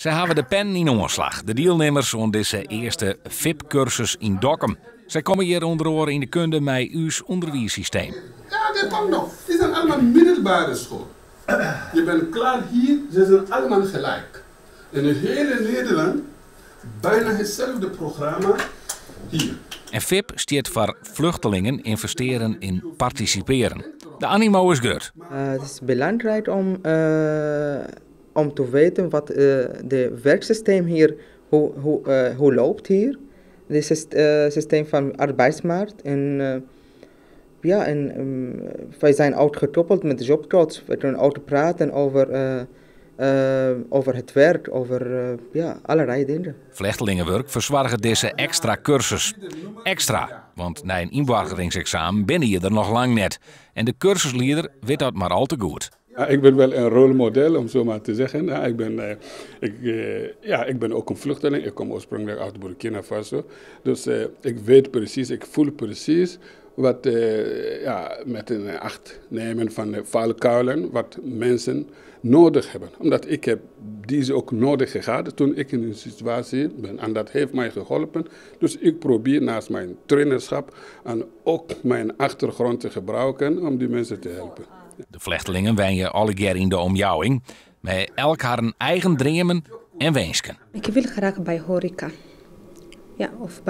Ze hebben de pen in omslag. De deelnemers van deze eerste VIP-cursus in Dokkum. Zij komen hier onder andere in de kunde met uw onderwijssysteem. Ja, dat kan nog. Het zijn allemaal middelbare school. Je bent klaar hier, ze zijn allemaal gelijk. In het hele Nederland bijna hetzelfde programma hier. En VIP staat voor vluchtelingen investeren in participeren. De animo is groot. Het is belangrijk om te weten wat het werksysteem hier, hoe loopt hier. Het systeem van de arbeidsmarkt. Wij zijn uitgekoppeld met JobTrots. We kunnen ook praten over het werk, over allerlei dingen. Vluchtelingenwerk verzorgen deze extra cursus. Extra, want na een inburgeringsexamen ben je er nog lang net. En de cursusleider weet dat maar al te goed. Ja, ik ben wel een rolmodel, om zo maar te zeggen. Ja, ik ben ook een vluchteling. Ik kom oorspronkelijk uit Burkina Faso. Dus ik weet precies, ik voel precies wat met een acht nemen van de valkuilen, wat mensen nodig hebben. Omdat ik heb deze ook nodig gehad toen ik in een situatie ben. En dat heeft mij geholpen. Dus ik probeer naast mijn trainerschap en ook mijn achtergrond te gebruiken om die mensen te helpen. De vluchtelingen wijnen alle keer in de omjouwing. Met elk haar een eigen dromen en wensken. Ik wil graag bij horeca. Ja, of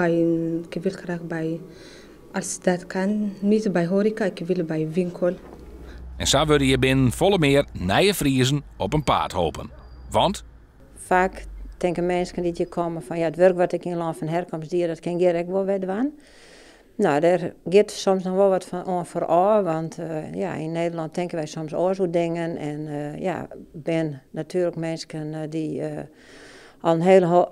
ik wil graag bij, als dat kan, niet bij horeca, ik wil bij winkel. En zo worden je binnen volle meer nije Friezen op een paard hopen. Want? Vaak denken mensen die hier komen van het werk wat ik in land van herkomst dier, dat kan ik wel weer doen. Nou, daar gaat soms nog wel wat van vooraf, want in Nederland denken wij soms ook zo dingen. En ben natuurlijk mensen die al een hele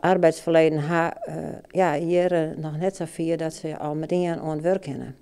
arbeidsverleden hebben, hier nog net zo vier dat ze al meteen aan het werk kennen.